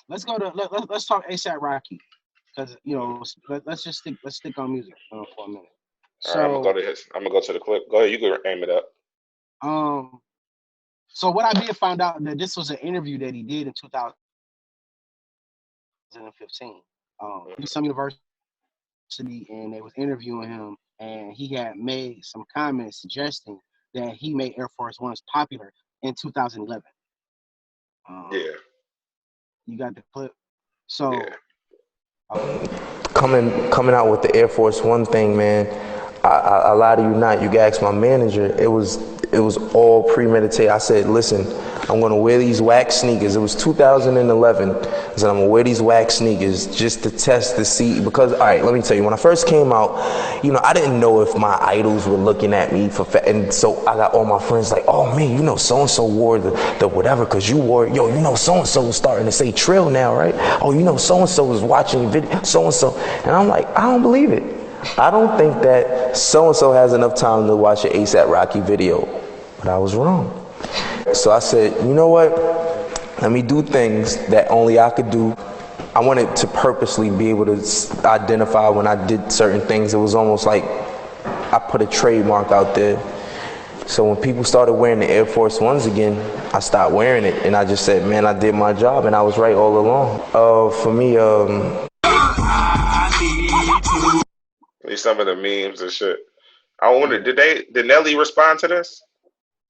let's go to let's talk ASAP Rocky because let's stick on music for a minute. All right, I'm gonna go So to his. I'm gonna go to the clip. Go ahead, you can aim it up. um so what I did find out that this was an interview that he did in 2015. He was some university and they was interviewing him and he had made some comments suggesting that he made Air Force Ones popular in 2011. Um, Yeah, you got the clip. yeah. So okay. Coming out with the Air Force One thing, man. I lie to you not. You can ask my manager. It was all premeditated. I said, listen, I'm gonna wear these wax sneakers. It was 2011. I said I'm gonna wear these wax sneakers just to test to see because all right, let me tell you. When I first came out, I didn't know if my idols were looking at me and so I got all my friends like, oh man, so and so wore the whatever because you wore so and so was starting to say Trill now, right? Oh, so and so was watching video, so and so, and I'm like, I don't believe it. I don't think that so-and-so has enough time to watch an ASAP Rocky video. But I was wrong. So I said, you know what? Let me do things that only I could do. I wanted to purposely be able to identify when I did certain things. It was almost like I put a trademark out there. So when people started wearing the Air Force Ones again, I stopped wearing it. And I just said, man, I did my job and I was right all along. For me, These some of the memes and shit. I wonder, did Nelly respond to this?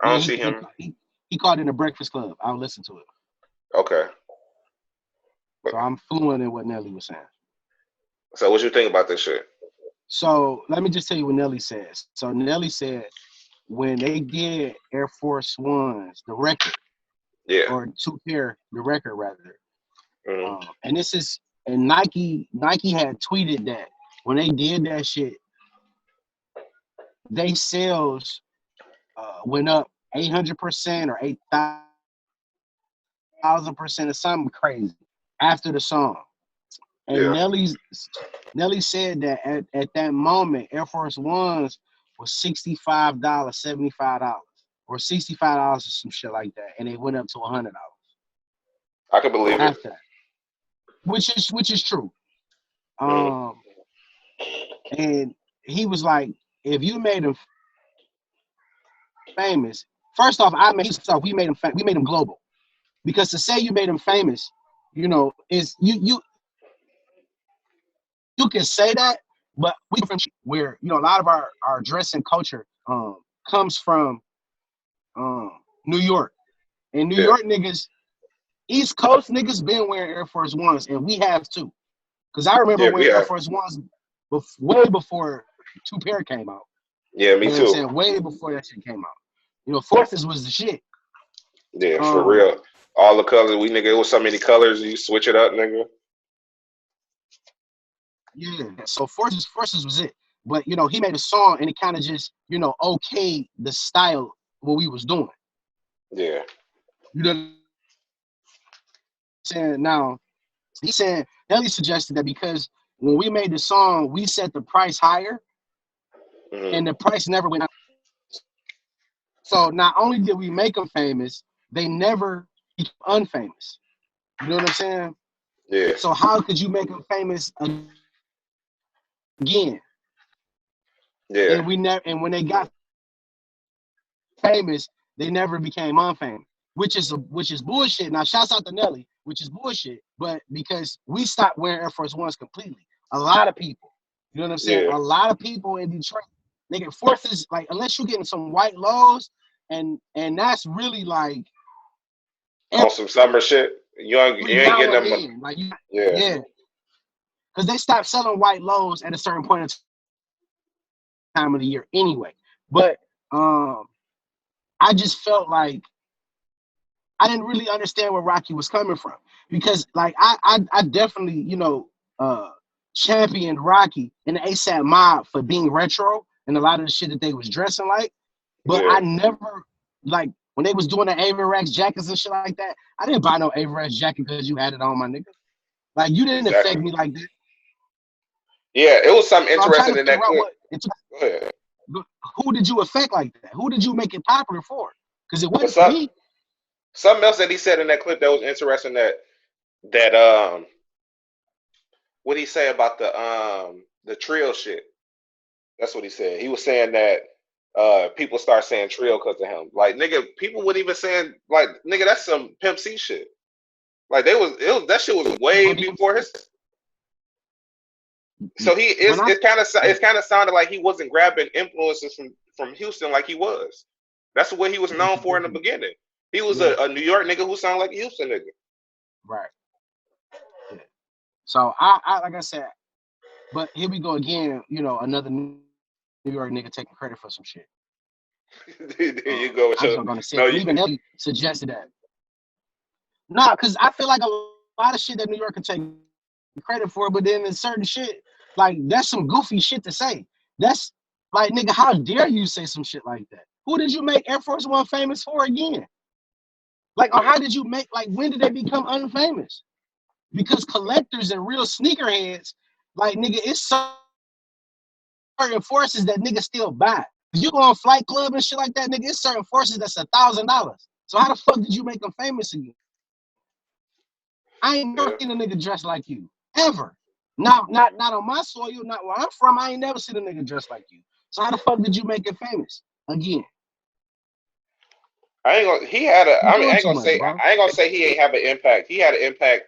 I Yeah, don't see him. he called it a Breakfast Club. I'll listen to it. Okay. But, So I'm fluent in what Nelly was saying. so what you think about this shit? So let me just tell you what Nelly says. So Nelly said when they did Air Force Ones, the record, Yeah. or two pair, the record rather. Hmm. And this is and Nike had tweeted that when they did that shit, they sales went up 800% or 8,000% or something crazy after the song. And Yeah. Nelly said that at that moment, Air Force Ones was $65, $75, or $65 or some shit like that, and it went up to $100 I can believe it. after that, which is true. Hmm. Um, and he was like, if you made him famous, first off, we made him we made him global because to say you made him famous, is you can say that, but we from where a lot of our dressing culture comes from New York. And New Yeah. York niggas, East Coast niggas been wearing Air Force Ones, and we have too. Because I remember Yeah, we wearing Air have. Force Ones way before Two Pair came out. Yeah, me You know what I'm too. saying? Way before that shit came out. Forces was the shit. Yeah, for Um, real. All the colors, nigga, it was so many colors, you switch it up, nigga. yeah. So Forces was it. But he made a song and it kind of just, okayed the style what we was doing. Yeah. You know what I'm saying? Now, he said Nelly suggested that because when we made the song, we set the price higher Hmm. and the price never went up. So not only did we make them famous, they never became unfamous. You know what I'm saying? Yeah. So how could you make them famous again? Yeah. And when they got famous, they never became unfamous, which is bullshit. Now, shouts out to Nelly, which is bullshit, but because we stopped wearing Air Force Ones completely, a lot of people, you know what I'm saying? Yeah. A lot of people in Detroit, they get forces like unless you're getting some white lows, and that's really like On some summer shit. every You ain't now getting and them. then, like Yeah. yeah, because they stopped selling white lows at a certain point in time of the year anyway. But um, I just felt like I didn't really understand where Rocky was coming from because like I definitely uh championed Rocky and the ASAP Mob for being retro and a lot of the shit that they was dressing like, but Yeah. I never like when they was doing the Avirex jackets and shit like that. I didn't buy no Avirex jacket because you had it on, my nigga. Like you didn't affect Exactly. me like that. Yeah, it was something So I'm trying interesting to in figure that out clip. Go ahead. who did you affect like that? Who did you make it popular for? Because it But wasn't for me. something else that he said in that clip that was interesting that that what he say about the trill shit? That's what he said. He was saying that people start saying trill because of him. Like nigga, people would even saying like nigga, that's some Pimp C shit. Like that shit was way But he, before his. So he is. when I It's kind of sounded like he wasn't grabbing influences from Houston like he was. That's what he was known for in the beginning. He was yeah, a New York nigga who sounded like a Houston nigga. right. Yeah. So I like I said, but here we go again. You know, another New York nigga taking credit for some shit. There you go. I'm just not gonna say No, it. And even Nelly suggested that. Nah, because I feel like a lot of shit that New York can take credit for, but then there's certain shit like that's some goofy shit to say. That's like nigga, how dare you say some shit like that? Who did you make Air Force One famous for again? Like, or how did you make like when did they become unfamous? Because collectors and real sneakerheads, like nigga, it's certain forces that niggas still buy. You go on Flight Club and shit like that, nigga, it's certain forces that's $1,000. So how the fuck did you make them famous again? I ain't never yeah. seen a nigga dressed like you. Ever. Not on my soil, not where I'm from. I ain't never seen a nigga dressed like you. So how the fuck did you make it famous? Again. I ain't gonna. He had a. You I mean, doing too much, bro. I ain't gonna say he ain't have an impact. He had an impact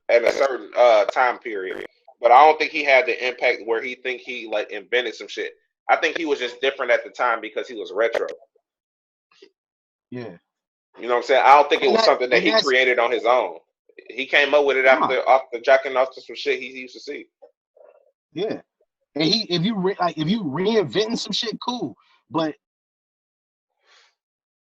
at a certain time period, but I don't think he had the impact where he think he like invented some shit. I think he was just different at the time because he was retro. Yeah. You know what I'm saying? I don't think it And was that something that and he that's created on his own. He came up with it nah, after jacking off to some shit he used to see. yeah. And if you if you reinventing some shit, cool. But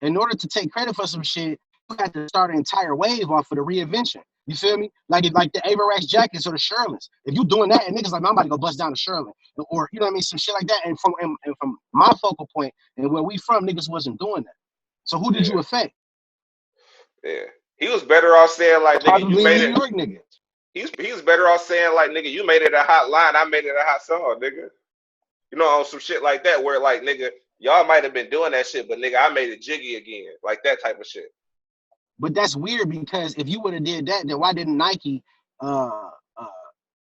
in order to take credit for some shit, you have to start an entire wave off of the reinvention. You feel me? Like like the Avarax jackets or the Sherlins. If you doing that and niggas like, I'm about to go bust down the Sherlin, or you know what I mean, some shit like that. And from my focal point and where we from, niggas wasn't doing that. So who did Yeah, you affect? yeah. He was better off saying like, nigga, you Probably made New it. York niggas. He was better off saying like, nigga, you made it a hot line. I made it a hot song, nigga. You know, on some shit like that where like, nigga, y'all might have been doing that shit, but nigga, I made it jiggy again, like that type of shit. But that's weird because if you would have did that, then why didn't Nike uh, uh,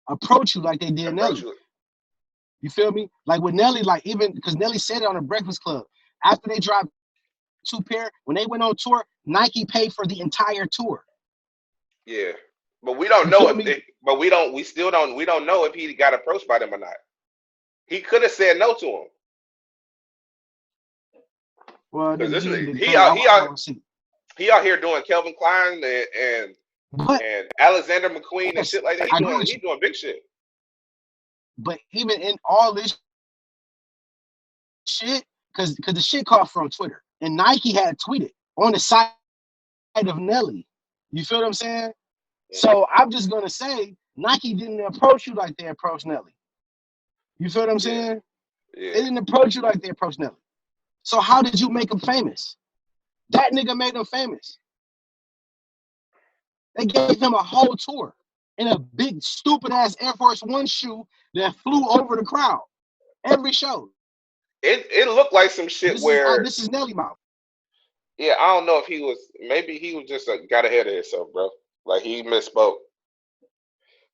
approach you like they did Approach Nelly? you. You feel me? Like with Nelly, like even because Nelly said it on the Breakfast Club after they dropped two pair, when they went on tour, Nike paid for the entire tour. Yeah, but we don't You know feel if. me? But we still don't. We don't know if he got approached by them or not. He could have said no to him Well, because nigga, this he is didn't declare. I want to see. he out here doing Kelvin Klein But and Alexander McQueen and yes, shit like that. I agree with He you. doing big shit. But even in all this shit, because the shit caught from Twitter, and Nike had tweeted on the side of Nelly. You feel what I'm saying? Hmm. So I'm just gonna say Nike didn't approach you like they approached Nelly. You feel what I'm Yeah, saying? They yeah, didn't approach you like they approached Nelly. So how did you make him famous? That nigga made him famous. They gave him a whole tour in a big stupid ass Air Force One shoe that flew over the crowd every show. it looked like some shit where This is Nelly mouth. yeah, I don't know if he was maybe he was just got ahead of himself, bro. Like he misspoke.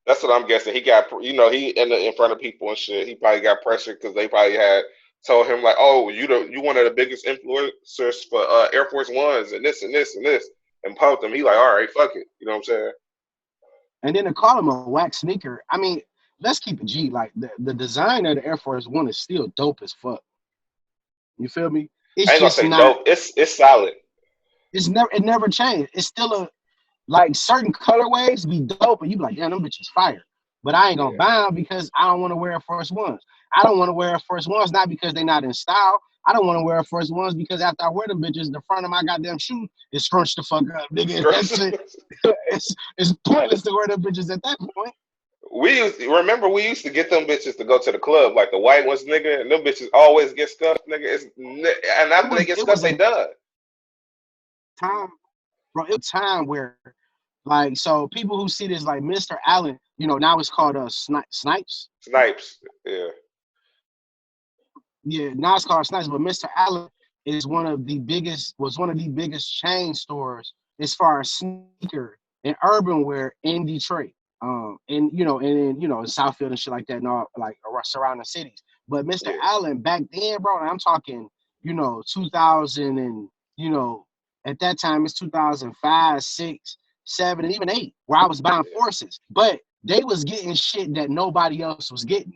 That's what I'm guessing. He got, he in front of people and shit. He probably got pressure because they probably had told him like, "Oh, you one of the biggest influencers for Air Force Ones and this and this and this," and pumped him. He like, "All right, fuck it." You know what I'm saying? And then to call him a wax sneaker, I mean, let's keep it G. Like the design of the Air Force One is still dope as fuck. You feel me? I It's ain't gonna just say not. dope. It's solid. It never changed. It's still a like certain colorways be dope, and you be like, damn, them bitches fire. But I ain't gonna Yeah. buy them because I don't want to wear Air Force Ones. I don't want to wear Air Force Ones not because they're not in style. I don't want to wear Air Force Ones because after I wear them bitches, the front of my goddamn shoe is scrunched the fuck up, nigga. That's it. It's pointless to wear them bitches at that point. We used to get them bitches to go to the club like the white ones, nigga, and them bitches always get scuffed, nigga. And after they get It scuffed, was they a done. time, bro. It was a time where like so people who see this like Mr. Allen, now it's called Snipes. Snipes, yeah, Yeah, now it's called Snipes, but Mr. Allen is one of the biggest chain stores as far as sneaker and urban wear in Detroit. And in Southfield and shit like that, and all like surrounding cities. But Mr. Yeah. Allen back then, bro, and I'm talking, 2000 and at that time it's 2005, 6, 7, and even 8, where I was buying forces. But they was getting shit that nobody else was getting.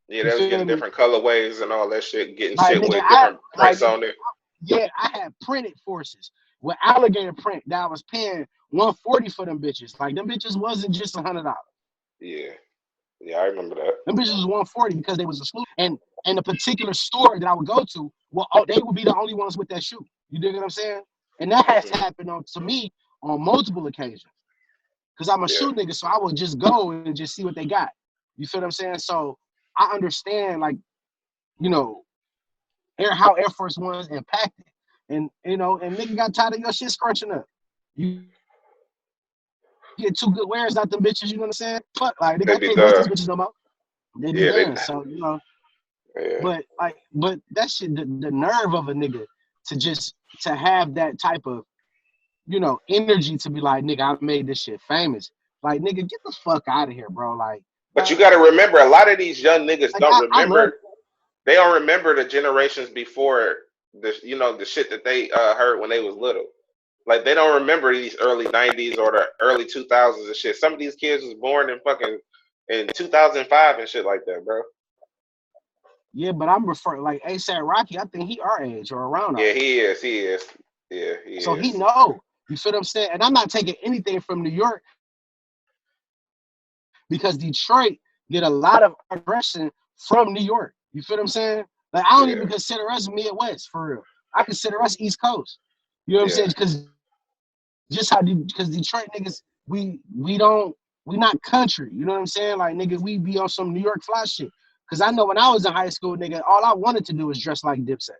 Yeah, You they was feel getting me? different colorways and all that shit, getting Like shit nigga, with different like prints on it. yeah, I had printed forces with alligator print that I was paying $140 for them bitches. Like them bitches wasn't just $100. Yeah. Yeah, I remember that. Them bitches was $140 because they was a slew. And the particular store that I would go to, well, they would be the only ones with that shoe. You dig what I'm saying? And that has Hmm. happened to me on multiple occasions. Cause I'm a Yeah. shoe nigga, so I would just go and just see what they got. You feel what I'm saying? So I understand, like, how Air Force Ones impacted. And nigga got tired of your shit scrunching up. You get 2 good wears out them bitches, you know what I'm saying? Fuck, like nigga, They I be can't go to done. these bitches no more. They be Yeah, they done. So, yeah. but that shit, the nerve of a nigga to have that type of, energy to be like, nigga, I made this shit famous. Like, nigga, get the fuck out of here, bro. But you gotta remember a lot of these young niggas don't I love. remember they don't remember the generations before the shit that they heard when they was little. Like they don't remember these early '90s or the early 2000s and shit. Some of these kids was born in 2005 and shit like that, bro. Yeah, but I'm referring like ASAP Rocky. I think he our age or around our Yeah, age. he is. He is. Yeah, he So he is. know. You feel what I'm saying? And I'm not taking anything from New York because Detroit get a lot of aggression from New York. You feel what I'm saying? Like I don't Yeah, even consider us Midwest for real. I consider us East Coast. You know what I'm yeah, saying? Because because Detroit niggas, we not country. You know what I'm saying? Like nigga, we be on some New York fly shit. Cause I know when I was in high school, nigga, all I wanted to do was dress like Dipset.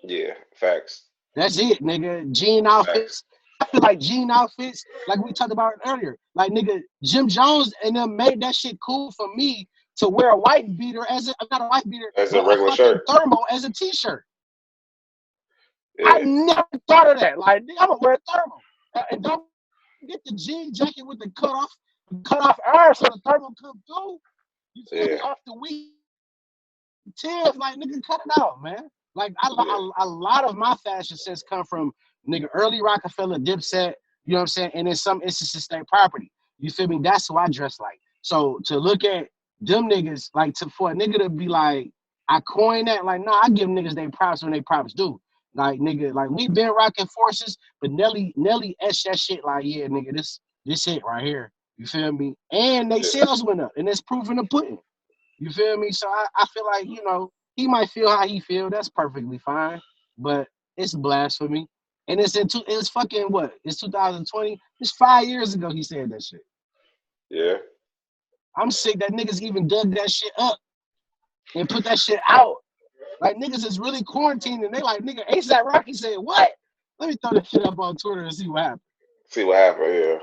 yeah. Facts. That's it, nigga. Jean Facts. outfits. I feel like jean outfits, like we talked about earlier. Like nigga, Jim Jones and them made that shit cool for me to wear a white beater not a white beater, As a but a regular fucking shirt. thermal as a t-shirt. I Yeah, never thought of that. Like, I'm gonna wear a thermal. And don't get the jean jacket with the cut off arm so the thermal come through. You feel yeah, me? Off the weak tears, like nigga, cut it out, man. Like yeah, a lot of my fashion sense come from nigga early Rockefeller, Dipset, you know what I'm saying, and in some instances state property. You feel me? That's who I dress like. So to look at them niggas, like for a nigga to be like, I coin that, like, no, I give niggas they props when they props do. Like nigga, like we been rocking forces, but Nelly etched that shit like, yeah, nigga, this it right here. You feel me? And they yeah, sales went up, and it's proof in the pudding. You feel me? So I feel like, he might feel how he feel. That's perfectly fine. But it's blasphemy. And it's fucking what? It's 2020. It's 5 years ago he said that shit. yeah. I'm sick that niggas even dug that shit up and put that shit out. Like niggas is really quarantined and they like, nigga, ASAP Rocky said what? Let me throw that shit up on Twitter and see what happens. See what happened. Yeah.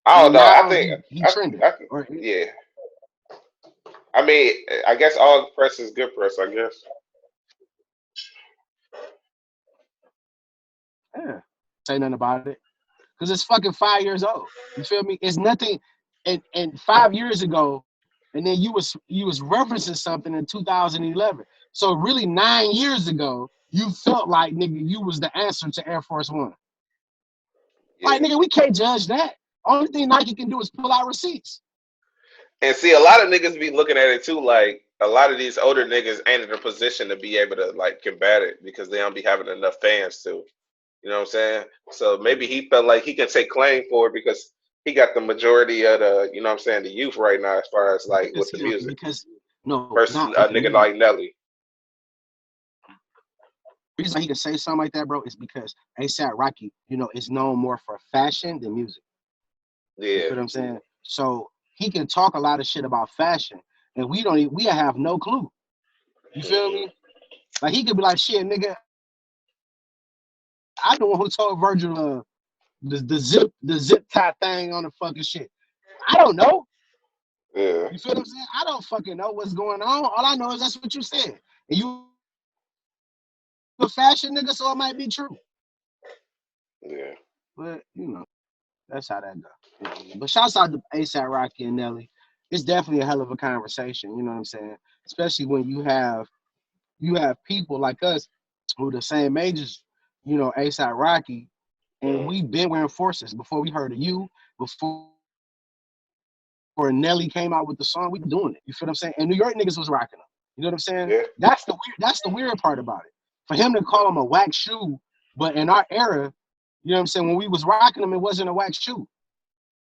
I don't And know. I now think. he trending. Or Yeah. I mean, I guess all press is good press. I guess. yeah, say nothing about it. Because it's fucking 5 years old. You feel me? It's nothing. And 5 years ago, and then you was referencing something in 2011. So really 9 years ago, you felt like nigga, you was the answer to Air Force One. Like Yeah. nigga, we can't judge that. Only thing Nike can do is pull out receipts. And see, a lot of niggas be looking at it too. Like a lot of these older niggas ain't in a position to be able to like combat it because they don't be having enough fans to. You know what I'm saying? So maybe he felt like he can take claim for it because he got the majority of the, you know what I'm saying, the youth right now as far as like with the music Because no, versus not a okay. nigga like Nelly. The reason he can say something like that, bro, is because ASAP Rocky, is known more for fashion than music. You Yeah. feel what I'm saying? So he can talk a lot of shit about fashion, and we have no clue. You feel Hmm. me? Like he could be like, shit, nigga, I the one who told Virgil the zip tie thing on the fucking shit. I don't know. Yeah. You feel what I'm saying? I don't fucking know what's going on. All I know is that's what you said. And you a fashion nigga, so it might be true. Yeah. But That's how that goes. But shouts out to ASAP Rocky and Nelly. It's definitely a hell of a conversation. You know what I'm saying? Especially when you have people like us who the same ages. You know, ASAP Rocky, and Mm. we've been wearing forces before we heard of you. Before Nelly came out with the song, we been doing it. You feel what I'm saying? And New York niggas was rocking them. You know what I'm saying? Yeah. That's the weird part about it. For him to call him a whack shoe, but in our era, you know what I'm saying, when we was rocking them, it wasn't a whack shoe.